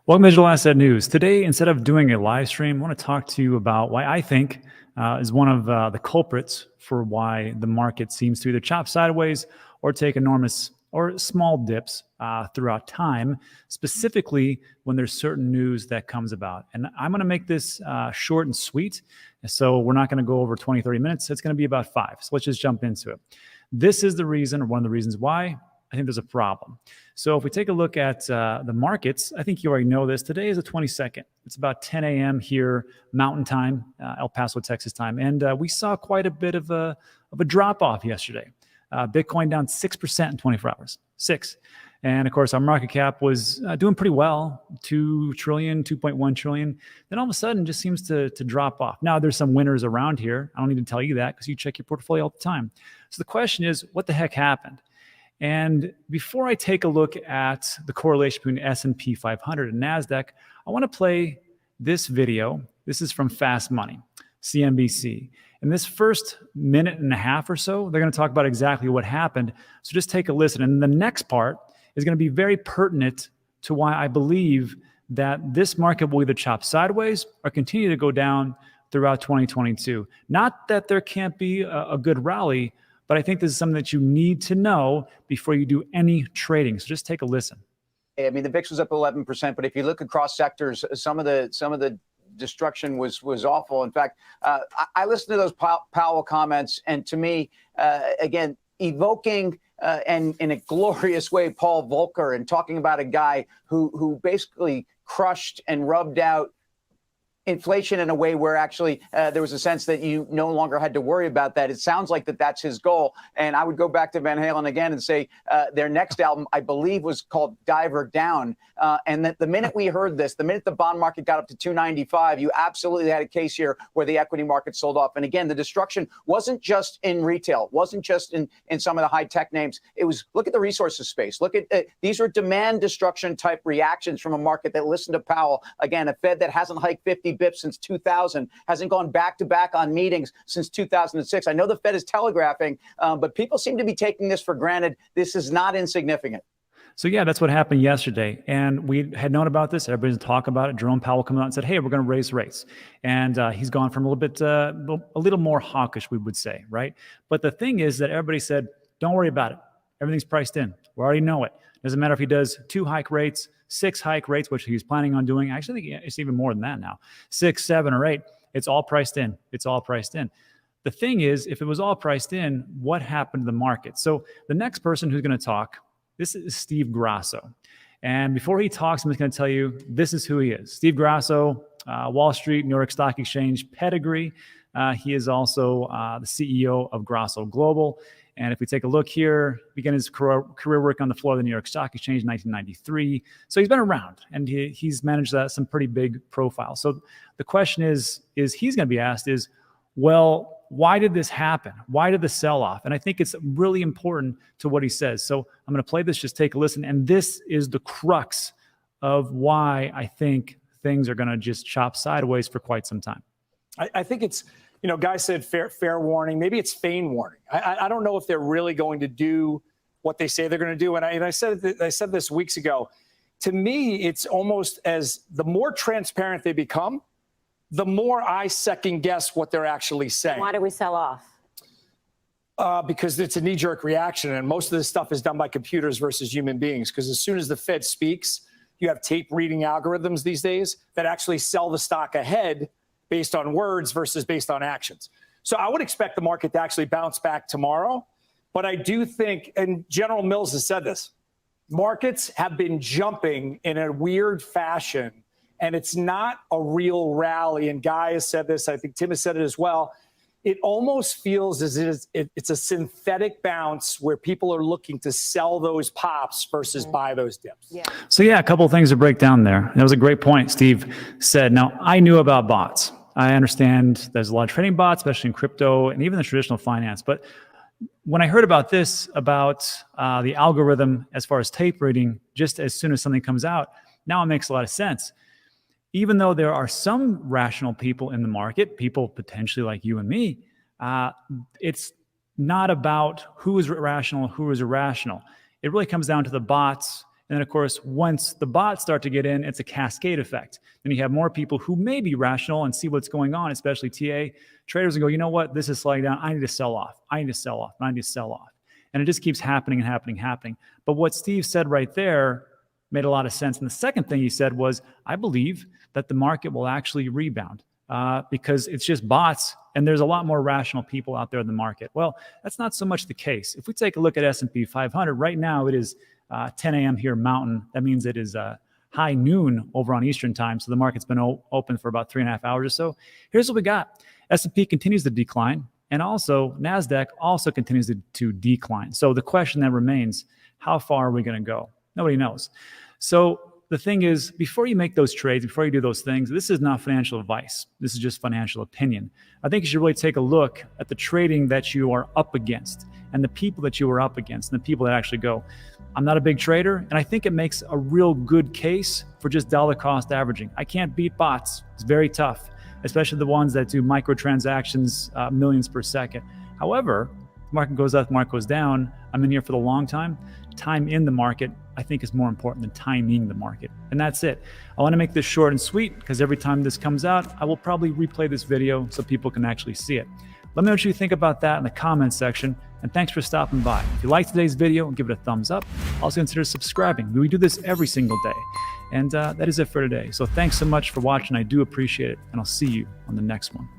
Welcome to Digital Asset News. Today, instead of doing a live stream, I want to talk to you about why I think is one of the culprits for why the market seems to either chop sideways or take enormous or small dips throughout time, specifically when there's certain news that comes about. And I'm going to make this short and sweet. So we're not going to go over 20, 30 minutes. It's going to be about 5. So let's just jump into it. This is the reason, or one of the reasons why I think there's a problem. So if we take a look at the markets, I think you already know this. Today is the 22nd. It's about 10 a.m. here, Mountain Time, El Paso, Texas time. And we saw quite a bit of a drop-off yesterday. Bitcoin down 6% in 24 hours, 6. And of course, our market cap was doing pretty well, 2 trillion, 2.1 trillion. Then all of a sudden, just seems to drop off. Now, there's some winners around here. I don't need to tell you that because you check your portfolio all the time. So the question is, what the heck happened? And before I take a look at the correlation between S&P 500 and NASDAQ, I want to play this video. This is from Fast Money, CNBC. In this first minute and a half or so, they're going to talk about exactly what happened. So just take a listen. And the next part is going to be very pertinent to why I believe that this market will either chop sideways or continue to go down throughout 2022. Not that there can't be a good rally, but I think this is something that you need to know before you do any trading. So just take a listen. I mean, the VIX was up 11%, but if you look across sectors, some of the destruction was awful. In fact, I listened to those Powell comments, and to me, again, evoking and in a glorious way, Paul Volcker, and talking about a guy who basically crushed and rubbed out inflation in a way where actually there was a sense that you no longer had to worry about that. It sounds like that's his goal. And I would go back to Van Halen again and say their next album, I believe, was called Diver Down. And that the minute we heard this, the minute the bond market got up to 295, you absolutely had a case here where the equity market sold off. And again, the destruction wasn't just in retail, wasn't just in some of the high tech names. It was, look at the resources space. Look at these are demand destruction type reactions from a market that listened to Powell. Again, a Fed that hasn't hiked 50 bips since 2000, hasn't gone back to back on meetings since 2006. I know the Fed is telegraphing, but people seem to be taking this for granted. This is not insignificant. So yeah, that's what happened yesterday. And we had known about this. Everybody's talking about it. Jerome Powell came out and said, hey, we're going to raise rates. And he's gone from a little more hawkish, we would say, right? But the thing is that everybody said, don't worry about it. Everything's priced in. We already know it. Doesn't matter if he does 2 hike rates, 6 hike rates, which he's planning on doing. I actually think it's even more than that now. 6, 7, or 8. It's all priced in. It's all priced in. The thing is, if it was all priced in, what happened to the market? So the next person who's going to talk, this is Steve Grasso. And before he talks, I'm just going to tell you, this is who he is. Steve Grasso, Wall Street, New York Stock Exchange pedigree. He is also the CEO of Grasso Global. And if we take a look here, began his career work on the floor of the New York Stock Exchange in 1993. So he's been around, and he's managed some pretty big profiles. So the question is he's going to be asked is, well, why did this happen? Why did the sell-off? And I think it's really important to what he says. So I'm going to play this. Just take a listen. And this is the crux of why I think things are going to just chop sideways for quite some time. I think it's, guys said fair warning. Maybe it's feign warning. I don't know if they're really going to do what they say they're going to do. And I said this weeks ago. To me, it's almost as the more transparent they become, the more I second guess what they're actually saying. Why do we sell off? Because it's a knee-jerk reaction, and most of this stuff is done by computers versus human beings. Because as soon as the Fed speaks, you have tape reading algorithms these days that actually sell the stock ahead based on words versus based on actions. So I would expect the market to actually bounce back tomorrow. But I do think, and General Mills has said this, markets have been jumping in a weird fashion, and it's not a real rally. And Guy has said this, I think Tim has said it as well. It almost feels as if it's a synthetic bounce where people are looking to sell those pops versus buy those dips. Yeah. So yeah, a couple of things to break down there. That was a great point Steve said. Now, I knew about bots. I understand there's a lot of trading bots, especially in crypto and even the traditional finance. But when I heard about this, about the algorithm as far as tape reading, just as soon as something comes out, now it makes a lot of sense. Even though there are some rational people in the market, people potentially like you and me, it's not about who is rational, who is irrational. It really comes down to the bots And then, of course, once the bots start to get in, it's a cascade effect. Then you have more people who may be rational and see what's going on, especially TA traders, and go, you know what, this is slowing down. I need to sell off. I need to sell off. I need to sell off. And it just keeps happening and happening and happening. But what Steve said right there made a lot of sense. And the second thing he said was, I believe that the market will actually rebound because it's just bots and there's a lot more rational people out there in the market. Well, that's not so much the case. If we take a look at S&P 500, right now it is 10 a.m. here Mountain. That means it is high noon over on Eastern time. So the market's been open for about 3.5 hours or so. Here's what we got. S&P continues to decline. And also NASDAQ also continues to decline. So the question that remains, how far are we going to go? Nobody knows. So the thing is, before you make those trades, before you do those things, this is not financial advice. This is just financial opinion. I think you should really take a look at the trading that you are up against and the people that you are up against and the people that actually go, I'm not a big trader, and I think it makes a real good case for just dollar cost averaging. I can't beat bots. It's very tough, especially the ones that do microtransactions, millions per second. However, the market goes up, the market goes down. I'm in here for the long time. Time in the market, I think, is more important than timing the market. And that's it. I want to make this short and sweet because every time this comes out, I will probably replay this video so people can actually see it. Let me know what you think about that in the comments section. And thanks for stopping by. If you liked today's video, give it a thumbs up. Also consider subscribing. We do this every single day. And that is it for today. So thanks so much for watching. I do appreciate it. And I'll see you on the next one.